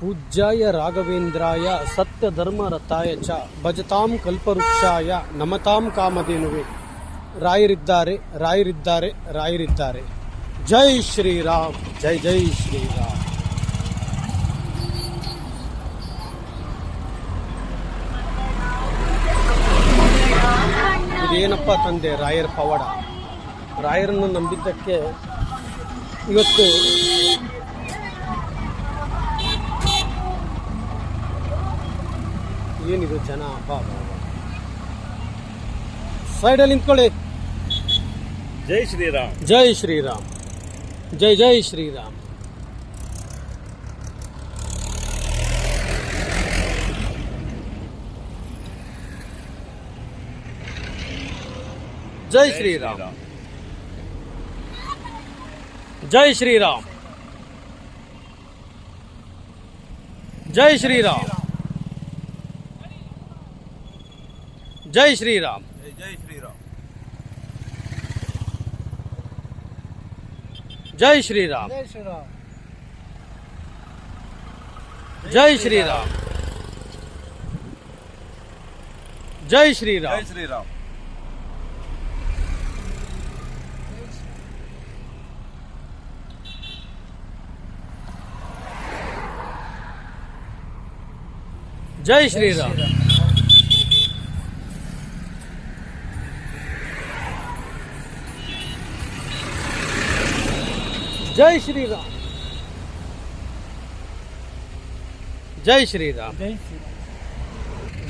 पूज्याय राघवेंद्राय सत्यधर्मरताय च ಭಜತಾಂ ಕಲ್ಪವೃಕ್ಷಾಯ ನಮತಾಂ ಕಾಮಧೇನುವೆ. ರಾಯರಿದ್ದಾರೆ ರಾಯರಿದ್ದಾರೆ ರಾಯರಿದ್ದಾರೆ. ಜೈ ಶ್ರೀರಾಮ್, ಜೈ ಜೈ ಶ್ರೀರಾಮ್. ಇದೇನಪ್ಪ ತಂದೆ ರಾಯರ ಪವಾಡ. ರಾಯರನ್ನು ನಂಬಿದ್ದಕ್ಕೆ ಇವತ್ತು ಏನಿದು ಜನ. ಸೈಡಲ್ಲಿ ನಿಂತ್ಕೊಳ್ಳಿ. ಜೈ ಶ್ರೀರಾಮ್, ಜೈ ಶ್ರೀರಾಮ್, ಜೈ ಜೈ ಶ್ರೀರಾಮ್. ಜೈ ಶ್ರೀರಾಮ್, ಜೈ ಶ್ರೀರಾಮ್, ಜೈ ಶ್ರೀರಾಮ್, ಜೈ ಶ್ರೀರಾಮ್, ಜೈ ಶ್ರೀರಾಮ್, ಜೈ ಶ್ರೀರಾಮ್, ಜೈ ಶ್ರೀರಾಮ್, ಜೈ ಶ್ರೀರಾಮ್, ಜೈ ಶ್ರೀರಾಮ್, ಜೈ ಶ್ರೀರಾಮ್, ಜೈ ಶ್ರೀರಾಮ್, ಜೈ ಶ್ರೀರಾಮ್,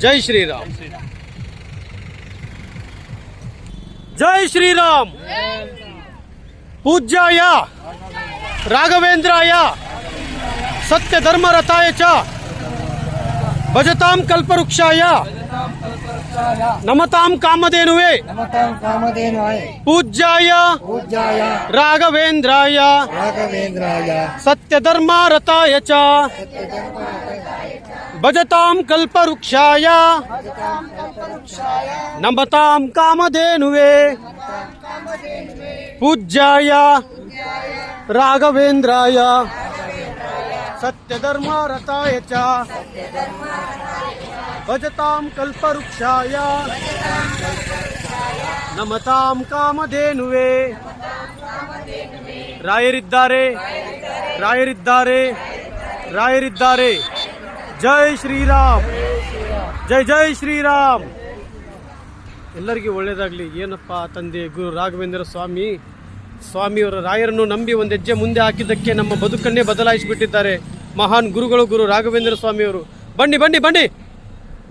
ಜೈ ಶ್ರೀರಾಮ್, ಜೈ ಶ್ರೀರಾಮ್. ಪೂಜ್ಯಾಯ ರಾಘವೇಂದ್ರಾಯ ಸತ್ಯಧರ್ಮರತಾಯ ಚ ಭಜತಾಂ ಕಲ್ಪವೃಕ್ಷಾಯ ನಮತಾಂ ಕಾಮಧೇನುವೆ. ಪೂಜ್ಯಾಯ ರಾಘವೇಂದ್ರಾಯ ಸತ್ಯಧರ್ಮರತಾಯ ಚ ಭಜತಾಂ ಕಲ್ಪವೃಕ್ಷಾಯ ನಮತಾಂ ಕಾಮಧೇನುವೆ. ಪೂಜ್ಯಾಯ ರಾಘವೇಂದ್ರಾಯ ಸತ್ಯಧರ್ಮರತಾಯ ಚ ಭಜತಾಂ ಕಲ್ಪವೃಕ್ಷಾಯ ನಮತಾಂ ಕಾಮಧೇನುವೆ. ರಾಯರಿದ್ದಾರೆ ರಾಯರಿದ್ದಾರೆ ರಾಯರಿದ್ದಾರೆ. ಜೈ ಶ್ರೀರಾಮ್, ಜೈ ಜೈ ಶ್ರೀರಾಮ್. ಎಲ್ಲರಿಗೂ ಒಳ್ಳೆಯದಾಗಲಿ. ಏನಪ್ಪ ತಂದೆ ಗುರು ರಾಘವೇಂದ್ರ ಸ್ವಾಮಿಯವರ ರಾಯರನ್ನು ನಂಬಿ ಒಂದು ಹೆಜ್ಜೆ ಮುಂದೆ ಹಾಕಿದ್ದಕ್ಕೆ ನಮ್ಮ ಬದುಕನ್ನೇ ಬದಲಾಯಿಸಿಬಿಟ್ಟಿದ್ದಾರೆ ಮಹಾನ್ ಗುರುಗಳು ಗುರು ರಾಘವೇಂದ್ರ ಸ್ವಾಮಿಯವರು. ಬನ್ನಿ ಬನ್ನಿ ಬನ್ನಿ,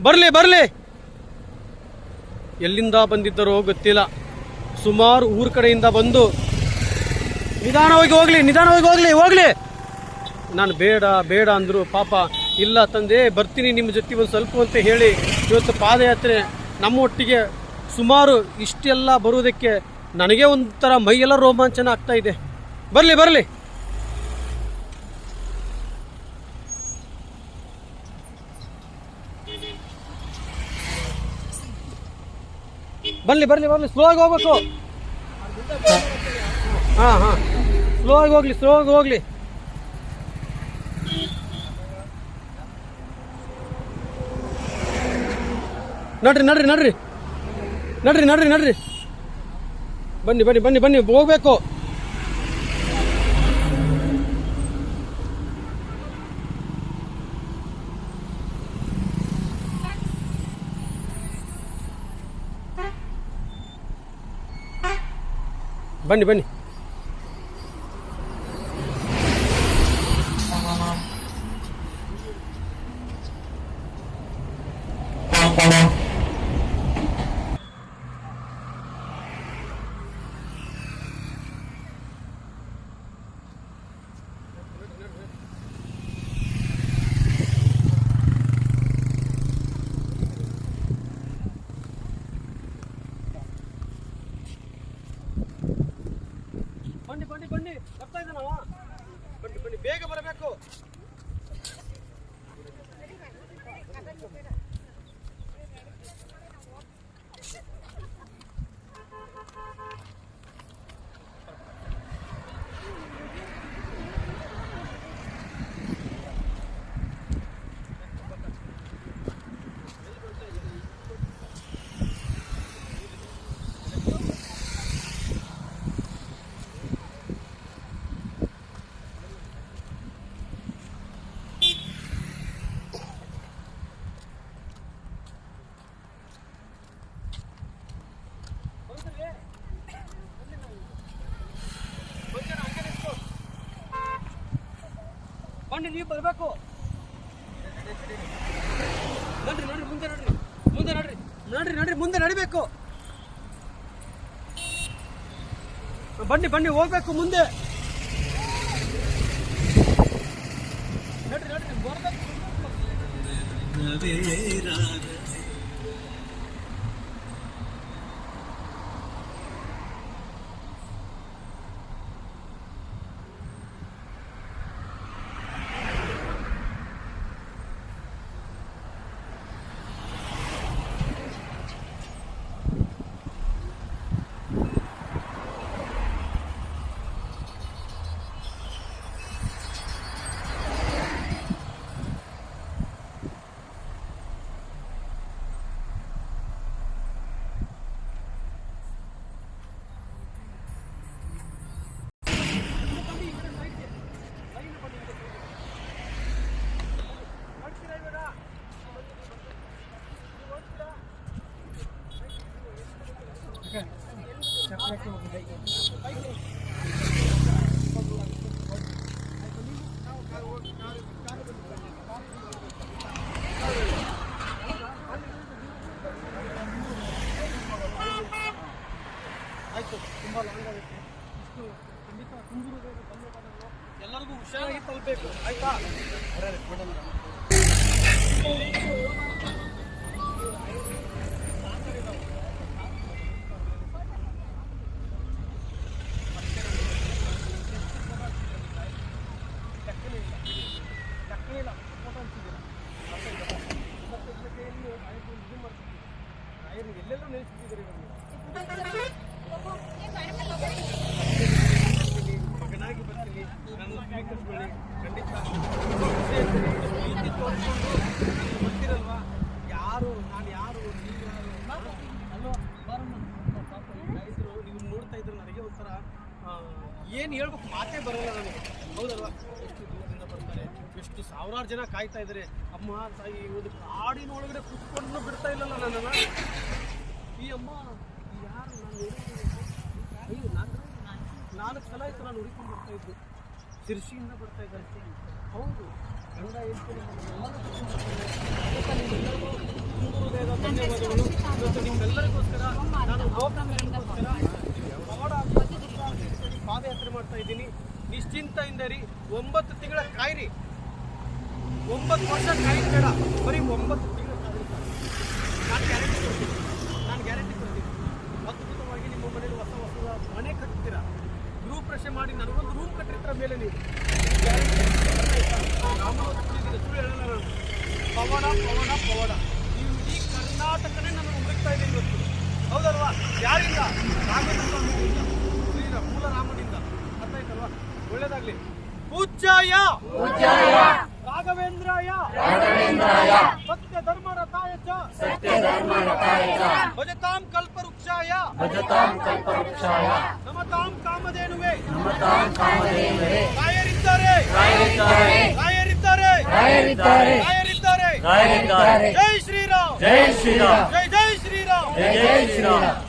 ಬರಲಿ ಬರಲಿ. ಎಲ್ಲಿಂದ ಬಂದಿದ್ದರೋ ಗೊತ್ತಿಲ್ಲ. ಸುಮಾರು ಊರ ಕಡೆಯಿಂದ ಬಂದು ನಿಧಾನವಾಗಿ ಹೋಗ್ಲಿ ನಿಧಾನವಾಗಿ ಹೋಗ್ಲಿ ಹೋಗ್ಲಿ. ನಾನು ಬೇಡ ಬೇಡ ಅಂದರು. ಪಾಪ ಇಲ್ಲ ತಂದೆ ಬರ್ತೀನಿ ನಿಮ್ಮ ಜೊತೆ ಒಂದು ಸ್ವಲ್ಪ ಅಂತ ಹೇಳಿ ಇವತ್ತು ಪಾದಯಾತ್ರೆ ನಮ್ಮೊಟ್ಟಿಗೆ ಸುಮಾರು ಇಷ್ಟೆಲ್ಲ ಬರುವುದಕ್ಕೆ ನನಗೆ ಒಂಥರ ಮೈಯೆಲ್ಲ ರೋಮಾಂಚನ ಆಗ್ತಾ ಇದೆ. ಬರಲಿ ಬರಲಿ. ಬರಲಿ ಬರಲಿ ಬರಲಿ. ಸ್ಲೋ ಆಗಿ ಹೋಗ್ಬೇಕು. ಹಾಂ ಹಾಂ, ಸ್ಲೋ ಆಗಿ ಹೋಗ್ಲಿ, ಸ್ಲೋ ಆಗಿ ಹೋಗ್ಲಿ. ನಡ್ರಿ ನಡ್ರಿ ನಡ್ರಿ ನಡ್ರಿ ನಡ್ರಿ ನಡ್ರಿ. ಬನ್ನಿ ಬನ್ನಿ ಬನ್ನಿ ಬನ್ನಿ, ಹೋಗ್ಬೇಕು. ಬನ್ನಿ ಬನ್ನಿ. ಬನ್ನಿ ಬನ್ನಿ ಬನ್ನಿ, ಬರ್ತಾ ಇದ್ದಾನವ. ಬನ್ನಿ ಬನ್ನಿ, ಬೇಗ ಬರಬೇಕು. ಬನ್ನಿ, ನೀವು ಬರಬೇಕು. ನಡ್ರಿ ನಡ್ರಿ, ಮುಂದೆ ನಡ್ರಿ, ಮುಂದೆ ನಡ್ರಿ, ನಡ್ರಿ ನಡ್ರಿ, ಮುಂದೆ ನಡಿಬೇಕು. ಬನ್ನಿ ಬನ್ನಿ, ಹೋಗ್ಬೇಕು ಮುಂದೆ. ನಡ್ರಿ ನಡ್ರಿ, ಬರ್ಬೇಕು. ಆಯ್ತು, ತುಂಬಾ ಲಾಂಗ್ ಆಗುತ್ತೆ. ಇಷ್ಟು ಖಂಡಿತ ತುಂಬಿರುವುದು ಧನ್ಯವಾದಗಳು. ಎಲ್ಲರಿಗೂ ಹುಷಾರಾಗಿ ತಲುಪಬೇಕು, ಆಯ್ತಾ? ಎಲ್ಲೆಲ್ಲೂ ನಿಲ್ಲಿಸಿದ್ದೀರಿ ಮಗನಾಗಿ ಬರ್ತೀನಿ, ನಾನು ಸ್ವೀಕರಿಸ್ಕೊಳ್ಳಿ. ಖಂಡಿತ ಪ್ರೀತಿ ತೋರಿಸ್ಕೊಂಡು ಗೊತ್ತಿರಲ್ವಾ ಯಾರು ನಾನು, ಯಾರು ನೀವು ಯಾರು ಅಲ್ವಾ? ಪಾಪ ರೈತರು ನೀವು ನೋಡ್ತಾ ಇದ್ರು, ನನಗೆ ಒಂಥರ ಏನು ಹೇಳ್ಬೇಕು, ಮಾತೇ ಬರಲ್ಲ ನನಗೆ, ಹೌದಲ್ವಾ? ಎಷ್ಟು ದೂರದಿಂದ ಬರ್ತಾರೆ, ಎಷ್ಟು ಸಾವಿರಾರು ಜನ ಕಾಯ್ತಾ ಇದ್ದಾರೆ. ಅಮ್ಮ ತಾಯಿ ಒಂದು ಕಾಡಿನ ಒಳಗಡೆ ಕುತ್ಕೊಂಡು ಬಿಡ್ತಾ ಇಲ್ಲಲ್ಲ ನನ್ನನ್ನು. ಈ ಅಮ್ಮ ಯಾರು, ನಾನು 4 ಸಲ ಆಯಿತು ನಾನು ಹುಡುಕೊಂಡು ಬರ್ತಾ ಇದ್ದು, ಶಿರ್ಷಿಯಿಂದ ಬರ್ತಾ ಇದ್ದಾರೆ. ಹೌದು, ಗಂಡ ಹೇಳ್ತೀನಿ, ಧನ್ಯವಾದಗಳು. ಇವತ್ತು ನಿಮ್ಮೆಲ್ಲರಿಗೋಸ್ಕರ ನಾನು ಗೋಪ್ರಗೋಸ್ಕರ ಪಾದಯಾತ್ರೆ ಮಾಡ್ತಾ ಇದ್ದೀನಿ. ನಿಶ್ಚಿಂತೆಯಿಂದ ರೀ, 9 ತಿಂಗಳ ಕಾಯಿರಿ, 9 ವರ್ಷ ಕಾಯಿರಿ ಬೇಡ, ಬರೀ 9 ತಿಂಗಳ ಕಾಯಿರಿ. ನಾನು ಗ್ಯಾರಂಟಿ ಕೊಡ್ತೀನಿ. ಅದ್ಭುತವಾಗಿ ನಿಮ್ಮ ಮನೇಲಿ ಹೊಸ ಮನೆ ಕಟ್ತೀರಾ, ಗೃಹ ಪ್ರವೇಶ ಮಾಡಿ ನನಗೊಂದು ರೂಮ್ ಕಟ್ಟಿರ್ತಾರ ಮೇಲೆ ನೀವು ಗ್ಯಾರಂಟಿ ಸುಳ್ಳು ಹೇಳಲ್ಲ ನಾನು. ಪವಾಡ ಪವಾಡ ಪವಾಡ. ನೀವು ಈ ಕರ್ನಾಟಕನೇ ನಾನು ಹುಡುಕ್ತಾ ಇದ್ದೀನಿ ಇವತ್ತು, ಹೌದಲ್ವಾ? ಯಾರಿಂದ? ರಾಘವೇಂದ್ರ ಸ್ವಾಮಿಯಿಂದ, ಮೂಲ ರಾಮನಿಂದ. ಅರ್ಥ ಆಯ್ತಲ್ವಾ? ಒಳ್ಳೇದಾಗ್ಲಿ. ಪೂಜ್ಯಾಯ ರಾಘವೇಂದ್ರಾಯ ಸತ್ಯ ಧರ್ಮ ರಥಾಯ ಚ ಭಜತಾಂ ಕಲ್ಪವೃಕ್ಷಾಯ ನಮತಾಂ ಕಾಮಧೇನುವೆ. ರಾಯರಿದ್ದಾರೆ, ರಾಯರಿದ್ದಾರೆ. ಜೈ ಶ್ರೀರಾಮ್, ಜೈ ಶ್ರೀರಾಮ್, ಜೈ ಜೈ ಶ್ರೀರಾಮ್, ಜೈ ಜೈ ಶ್ರೀರಾಮ್.